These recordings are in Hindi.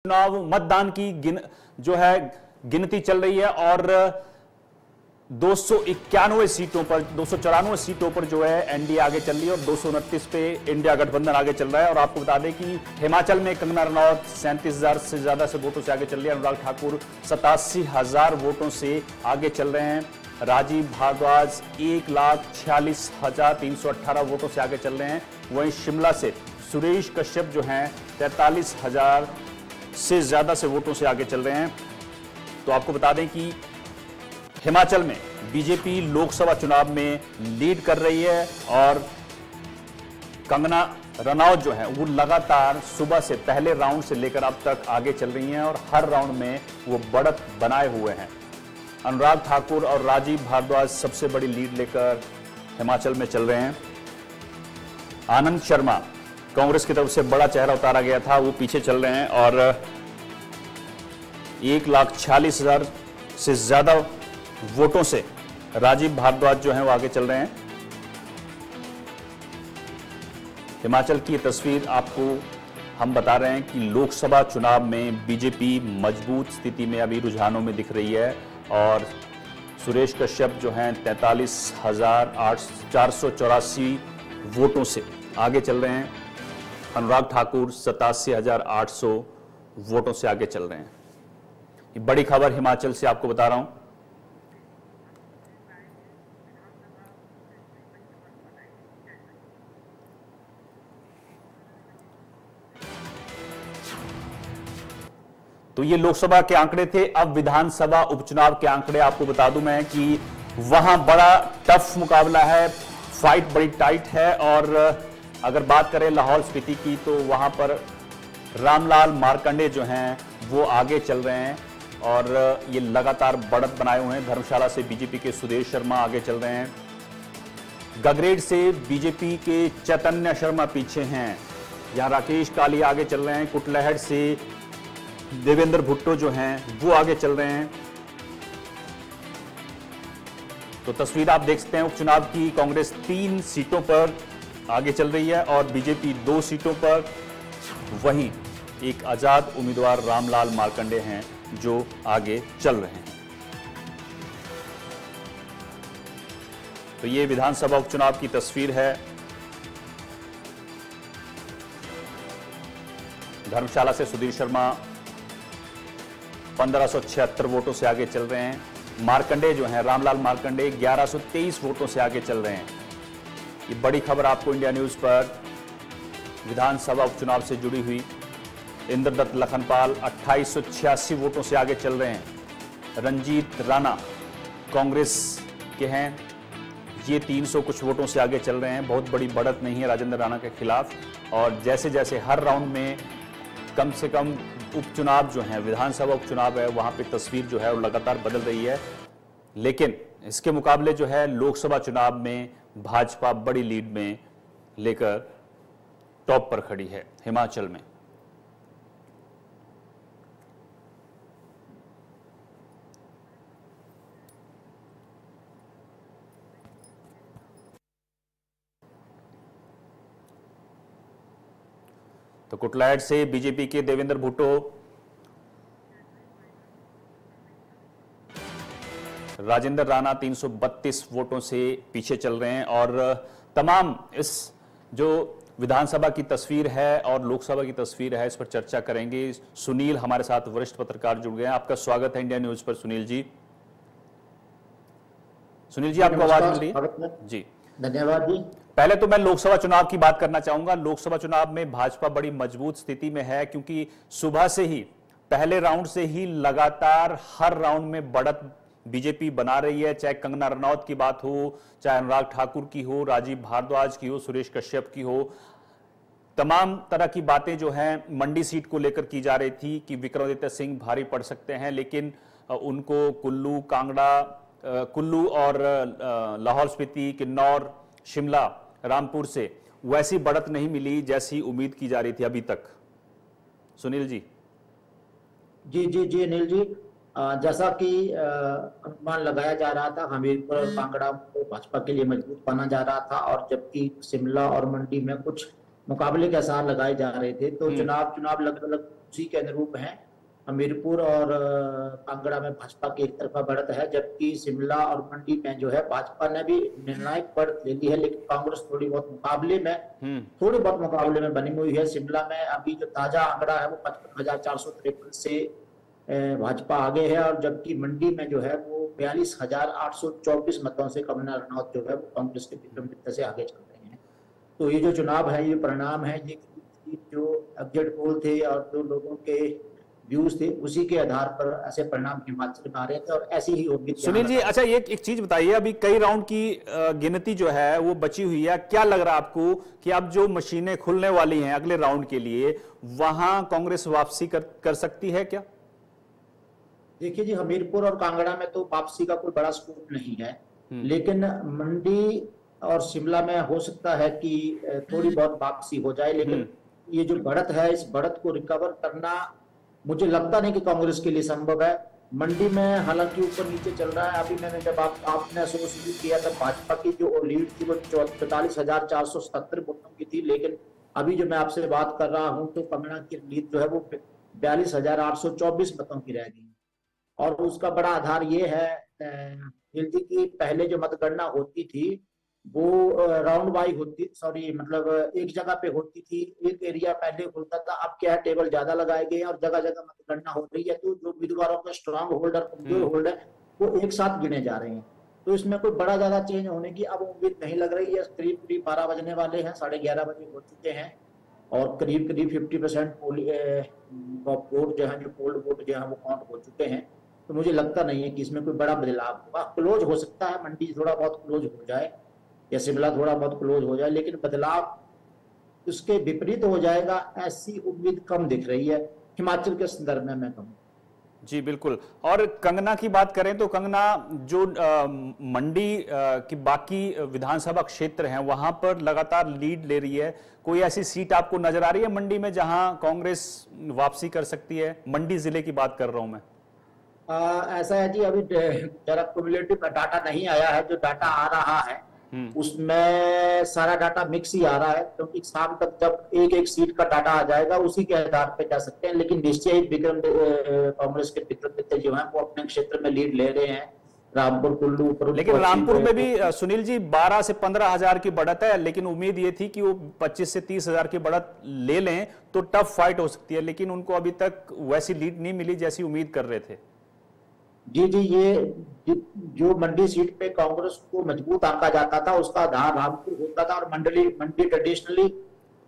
चुनाव मतदान की जो है गिनती चल रही है और 291 सीटों पर 294 सीटों पर जो है एनडीए आगे चल रही है और 229 पे इंडिया गठबंधन आगे चल रहा है। और आपको बता दें कि हिमाचल में कंगना रनौत 37,000 से ज्यादा से वोटों से आगे चल रही है। अनुराग ठाकुर 87,000 वोटों से आगे चल रहे हैं। राजीव भारद्वाज 1,46,318 वोटों से आगे चल रहे हैं। वहीं शिमला से सुरेश कश्यप जो हैं 43,000 से ज्यादा से वोटों से आगे चल रहे हैं। तो आपको बता दें कि हिमाचल में बीजेपी लोकसभा चुनाव में लीड कर रही है और कंगना रनौत जो है वो लगातार सुबह से पहले राउंड से लेकर अब तक आगे चल रही हैं और हर राउंड में वो बढ़त बनाए हुए हैं। अनुराग ठाकुर और राजीव भारद्वाज सबसे बड़ी लीड लेकर हिमाचल में चल रहे हैं। आनंद शर्मा कांग्रेस की तरफ से बड़ा चेहरा उतारा गया था, वो पीछे चल रहे हैं और 1,46,000 से ज्यादा वोटों से राजीव भारद्वाज जो हैं वो आगे चल रहे हैं। हिमाचल की तस्वीर आपको हम बता रहे हैं कि लोकसभा चुनाव में बीजेपी मजबूत स्थिति में अभी रुझानों में दिख रही है और सुरेश कश्यप जो हैं 43,484 वोटों से आगे चल रहे हैं। अनुराग ठाकुर 87,800 वोटों से आगे चल रहे हैं। ये बड़ी खबर हिमाचल से आपको बता रहा हूं। तो ये लोकसभा के आंकड़े थे। अब विधानसभा उपचुनाव के आंकड़े आपको बता दूं मैं कि वहां बड़ा टफ मुकाबला है, फाइट बड़ी टाइट है। और अगर बात करें लाहौल स्पीति की तो वहां पर रामलाल मार्कंडे जो हैं वो आगे चल रहे हैं और ये लगातार बढ़त बनाए हुए हैं। धर्मशाला से बीजेपी के सुदेश शर्मा आगे चल रहे हैं। गगरेट से बीजेपी के चैतन्य शर्मा पीछे हैं। यहां राकेश काली आगे चल रहे हैं। कुटलहड़ से देवेंद्र भुट्टो जो हैं वो आगे चल रहे हैं। तो तस्वीर आप देख सकते हैं उपचुनाव की। कांग्रेस 3 सीटों पर आगे चल रही है और बीजेपी 2 सीटों पर। वहीं एक आजाद उम्मीदवार रामलाल मार्कंडे हैं जो आगे चल रहे हैं। तो ये विधानसभा उपचुनाव की तस्वीर है। धर्मशाला से सुधीर शर्मा 1576 वोटों से आगे चल रहे हैं। मार्कंडे जो हैं रामलाल मार्कंडे 1123 वोटों से आगे चल रहे हैं। ये बड़ी खबर आपको इंडिया न्यूज पर विधानसभा उपचुनाव से जुड़ी हुई। इंद्रदत्त लखनपाल 2886 वोटों से आगे चल रहे हैं। रंजीत राणा कांग्रेस के हैं, ये 300 कुछ वोटों से आगे चल रहे हैं। बहुत बड़ी बढ़त नहीं है राजेंद्र राणा के खिलाफ। और जैसे जैसे हर राउंड में कम से कम उपचुनाव जो है विधानसभा उपचुनाव है वहां पे तस्वीर जो है वो लगातार बदल रही है। लेकिन इसके मुकाबले जो है लोकसभा चुनाव में भाजपा बड़ी लीड में लेकर टॉप पर खड़ी है हिमाचल में। तो कुटलहड़ से बीजेपी के देवेंद्र भुट्टो, राजेंद्र राणा 332 वोटों से पीछे चल रहे हैं। और तमाम इस जो विधानसभा की तस्वीर है और लोकसभा की तस्वीर है इस पर चर्चा करेंगे। सुनील हमारे साथ वरिष्ठ पत्रकार जुड़ गए हैं। आपका स्वागत है इंडिया न्यूज पर सुनील जी। सुनील जी आपको आवाज मिल रही है? जी धन्यवाद जी। पहले तो मैं लोकसभा चुनाव की बात करना चाहूंगा। लोकसभा चुनाव में भाजपा बड़ी मजबूत स्थिति में है क्योंकि सुबह से ही पहले राउंड से ही लगातार हर राउंड में बढ़त बीजेपी बना रही है। चाहे कंगना रनौत की बात हो, चाहे अनुराग ठाकुर की हो, राजीव भारद्वाज की हो, सुरेश कश्यप की हो, तमाम तरह की बातें जो हैं मंडी सीट को लेकर की जा रही थी कि विक्रमादित्य सिंह भारी पड़ सकते हैं। लेकिन उनको कुल्लू, कांगड़ा, कुल्लू और लाहौल स्पीति, किन्नौर, शिमला, रामपुर से वैसी बढ़त नहीं मिली जैसी उम्मीद की जा रही थी अभी तक। सुनील जी। जी अनिल जी, जैसा कि अनुमान लगाया जा रहा था हमीरपुर और कांगड़ा को भाजपा के लिए मजबूत माना जा रहा था और जबकि शिमला और मंडी में कुछ मुकाबले के आसार लगाए जा रहे थे। तो चुनाव लगभग उसी के अनुरूप हैं। हमीरपुर और कांगड़ा में भाजपा की एक तरफा बढ़त है, जबकि शिमला और मंडी में जो है भाजपा ने भी निर्णायक बढ़त ले ली है, लेकिन कांग्रेस थोड़ी बहुत मुकाबले में बनी हुई है। शिमला में अभी जो ताजा आंकड़ा है वो 55,453 से भाजपा आगे है, और जबकि मंडी में जो है वो 42,824 मतों से कंगना रनौत जो है वो कांग्रेस के विक्रमादित्य से आगे चल रहे हैं। तो ये जो चुनाव है, ये परिणाम है, ये जो एग्जिट पोल थे और जो लोगों के व्यूज थे उसी के आधार पर ऐसे परिणाम हिमाचल में आ रहे थे, और ऐसी ही होगी। सुनील जी, अच्छा ये एक चीज बताइए, अभी कई राउंड की गिनती जो है वो बची हुई है, क्या लग रहा है आपको कि अब जो मशीनें खुलने वाली हैं अगले राउंड के लिए, वहां कांग्रेस वापसी कर सकती है क्या? देखिए जी, हमीरपुर और कांगड़ा में तो वापसी का कोई बड़ा स्कोप नहीं है, लेकिन मंडी और शिमला में हो सकता है कि थोड़ी बहुत वापसी हो जाए, लेकिन ये जो बढ़त है, इस बढ़त को रिकवर करना मुझे लगता नहीं कि कांग्रेस के लिए संभव है। मंडी में हालांकि ऊपर नीचे चल रहा है। अभी मैंने जब आपने शो शुरू किया तब भाजपा की जो लीड थी वो 45,477 वोटों की थी, लेकिन अभी जो मैं आपसे बात कर रहा हूं तो कांगड़ा की लीड जो है वो 42,824 मतों की रह गई। और उसका बड़ा आधार ये है हिल्दी की पहले जो मतगणना होती थी वो राउंड वाइज मतलब एक जगह पे होती थी, एक एरिया पहले होता था। अब क्या है, टेबल ज्यादा लगाए गए और जगह जगह मतगणना हो रही है, तो जो उम्मीदवारों का स्ट्रांग होल्ड और कमजोर होल्ड है वो एक साथ गिने जा रहे हैं। तो इसमें कोई बड़ा ज्यादा चेंज होने की अब उम्मीद नहीं लग रही है। करीब करीब 12 बजने वाले हैं, 11:30 बजे हो चुके हैं, और करीब करीब 50% वोट जो है, जो पोल्ड वोट जो है वो काउंट हो चुके हैं। तो मुझे लगता नहीं है कि इसमें कोई बड़ा बदलाव होगा। क्लोज हो सकता है, मंडी थोड़ा बहुत क्लोज हो जाए या शिमला थोड़ा बहुत क्लोज हो जाए, लेकिन बदलाव उसके विपरीत हो जाएगा ऐसी उम्मीद कम दिख रही है हिमाचल के संदर्भ में, मैं कहूँ। जी बिल्कुल। और कंगना की बात करें तो कंगना जो मंडी की बाकी विधानसभा क्षेत्र हैं वहां पर लगातार लीड ले रही है। कोई ऐसी सीट आपको नजर आ रही है मंडी में जहां कांग्रेस वापसी कर सकती है? मंडी जिले की बात कर रहा हूं मैं। ऐसा है जी, अभी जरा क्युमुलेटिव डाटा नहीं आया है। जो डाटा आ रहा है उसमें सारा डाटा मिक्स ही आ रहा है, क्योंकि शाम तक जब एक एक सीट का डाटा आ जाएगा उसी के आधार पे जा सकते हैं। लेकिन निश्चय ही कांग्रेस के विक्रमादित्य जो है वो अपने क्षेत्र में लीड ले रहे हैं। रामपुर, कुल्लू, लेकिन रामपुर में भी सुनील जी 12 से 15,000 की बढ़त है, लेकिन उम्मीद ये थी कि वो 25 से 30,000 की बढ़त ले लें तो टफ फाइट हो सकती है, लेकिन उनको अभी तक वैसी लीड नहीं मिली जैसी उम्मीद कर रहे थे। जी, ये जो मंडी सीट पे कांग्रेस को मजबूत आंका जाता था उसका आधार रामपुर होता था, और मंडी ट्रेडिशनली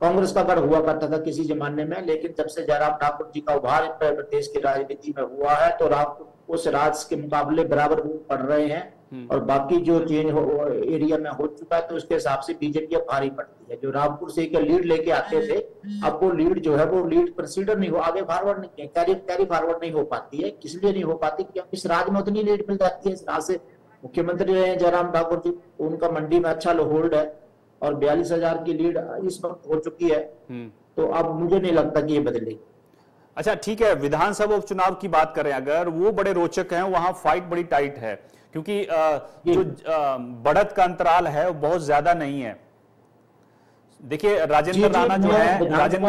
कांग्रेस का गढ़ हुआ करता था किसी जमाने में। लेकिन जब से जयराम ठाकुर जी का उभार प्रदेश की राजनीति में हुआ है तो रामपुर उस राज्य के मुकाबले बराबर पड़ रहे हैं, और बाकी जो चेंज एरिया में हो चुका है तो उसके हिसाब से बीजेपी अब भारी पड़ती है। जो रामपुर से एक लीड लेके आते थे, अब वो लीड जो है वो लीड कंसीडर नहीं हो, आगे फॉरवर्ड नहीं, कैरी फॉरवर्ड नहीं हो पाती है। किस लिए नहीं हो पाती? क्योंकि इस राज्य में उतनी लीड मिल जाती है। इस राज्य से मुख्यमंत्री रहे हैं जयराम ठाकुर जी, उनका मंडी में अच्छा होल्ड है, और 42,000 की लीड इस वक्त हो चुकी है। तो अब मुझे नहीं लगता कि ये बदलेगी। अच्छा ठीक है, विधानसभा उपचुनाव की बात करें अगर, वो बड़े रोचक हैं, वहां फाइट बड़ी टाइट है, क्योंकि जो बढ़त का अंतराल है वो बहुत ज्यादा नहीं है। देखिए राजेंद्र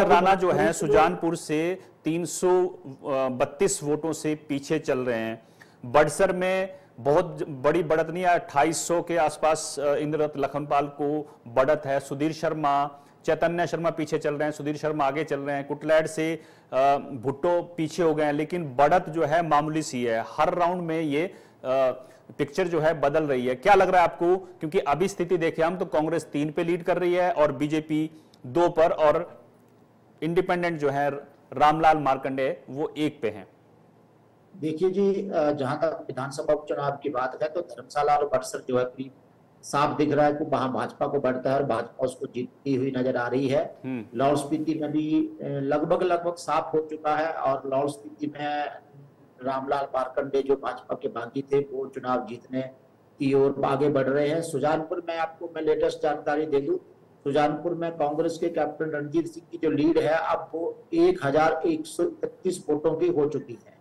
राणा जो है सुजानपुर से 332 वोटों से पीछे चल रहे हैं। बड़सर में बहुत बड़ी बढ़त नहीं है, 2800 के आसपास इंद्ररत्न लखनपाल को बढ़त है। सुधीर शर्मा, चैतन्य शर्मा पीछे चल रहे हैं, सुधीर शर्मा आगे चल रहे हैं। कुटलैड से भुट्टो पीछे हो गए हैं, लेकिन बढ़त जो है मामूली सी है। हर राउंड में ये पिक्चर जो है बदल रही है। क्या लग रहा है आपको? क्योंकि अभी स्थिति देखें हम तो कांग्रेस 3 पे लीड कर रही है और बीजेपी 2 पर, और इंडिपेंडेंट जो है रामलाल मार्कंडे वो 1 पे हैं। देखिए जी, जहां तक विधानसभा उपचुनाव की बात है तो धर्मशाला और बड़सर जो है साफ दिख रहा है कि वहां भाजपा को बढ़ता है और भाजपा उसको जीतती हुई नजर आ रही है। लाहौल स्पीति में भी लगभग साफ हो चुका है, और लाहौल स्पीति में रामलाल मार्कंडे जो भाजपा के बागी थे वो चुनाव जीतने की ओर आगे बढ़ रहे हैं। सुजानपुर में आपको मैं लेटेस्ट जानकारी दे दूं, सुजानपुर में कांग्रेस के कैप्टन रणजीत सिंह की जो लीड है अब वो 1,131 वोटों की हो चुकी है।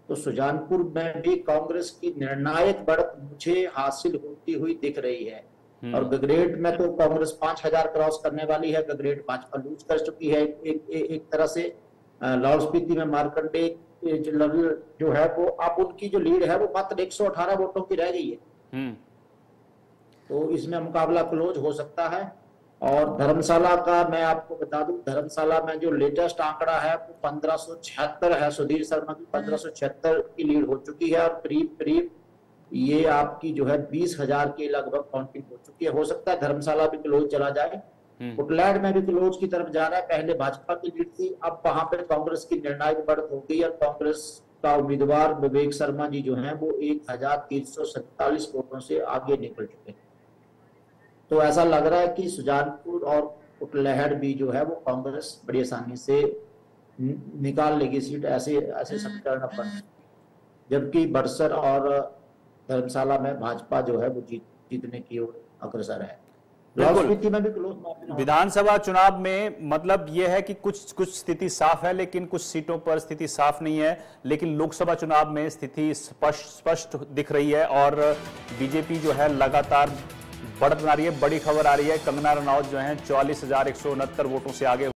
तो सुजानपुर में भी कांग्रेस की निर्णायक बढ़त मुझे हासिल होती हुई दिख रही है। और गगरेट में तो कांग्रेस 5,000 क्रॉस करने वाली है। गगरेट भाजपा लूज कर चुकी है एक तरह से, लाहौल स्पीति में मार्कंडे जो है वो अब उनकी जो लीड है वो मात्र 118 वोटों की रह गई है। तो इसमें मुकाबला क्लोज हो सकता है। और धर्मशाला का मैं आपको बता दूं, धर्मशाला में जो लेटेस्ट आंकड़ा है वो 1576 है। सुधीर शर्मा की 1576 की लीड हो चुकी है और करीब करीब ये आपकी जो है 20,000 के लगभग काउंटिंग हो चुकी है। हो सकता है धर्मशाला भी क्लोज चला जाए। पुटलैंड में भी क्लोज की तरफ जा रहा है। पहले भाजपा की लीड थी, अब वहां पे कांग्रेस की निर्णायक बढ़त हो गई और कांग्रेस का उम्मीदवार विवेक शर्मा जी जो हैं वो 1347 वोटों से आगे निकल चुके हैं। तो ऐसा लग रहा है कि सुजानपुर और पुटलैहड़ भी जो है वो कांग्रेस बड़ी आसानी से निकाल लेगी सीट, ऐसे समीकरण अपन। जबकि बड़सर और धर्मशाला में भाजपा जो है वो जीतने की ओर अग्रसर है। में भी विधानसभा चुनाव में मतलब यह है कि कुछ स्थिति साफ है, लेकिन कुछ सीटों पर स्थिति साफ नहीं है। लेकिन लोकसभा चुनाव में स्थिति स्पष्ट दिख रही है और बीजेपी जो है लगातार बढ़त बना रही है। बड़ी खबर आ रही है, कंगना रनौत जो है 44,169 वोटों से आगे